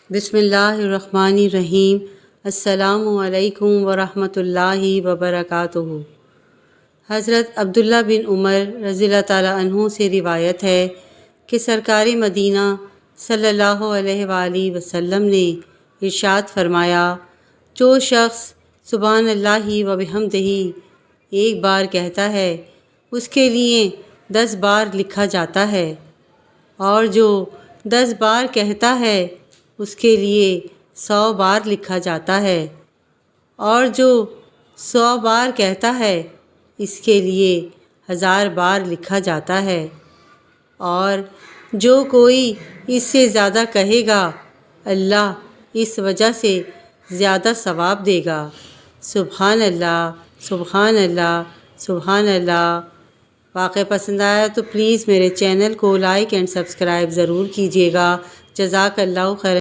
بسم اللہ الرحمن الرحیم۔ السلام علیکم ورحمۃ اللہ وبرکاتہ۔ حضرت عبداللہ بن عمر رضی اللہ تعالیٰ عنہ سے روایت ہے کہ سرکار مدینہ صلی اللہ علیہ وآلہ وسلم نے ارشاد فرمایا، جو شخص سبحان اللہ و بحمدہ ایک بار کہتا ہے اس کے لیے 10 بار لکھا جاتا ہے، اور جو 10 بار کہتا ہے اس کے لیے 100 بار لکھا جاتا ہے، اور جو 100 بار کہتا ہے اس کے لیے 1000 بار لکھا جاتا ہے، اور جو کوئی اس سے زیادہ کہے گا اللہ اس وجہ سے زیادہ ثواب دے گا۔ سبحان اللہ، سبحان اللہ، سبحان اللہ۔ واقعہ پسند آیا تو پلیز میرے چینل کو لائک اینڈ سبسکرائب ضرور کیجیے گا۔ جزاک اللہ خیر۔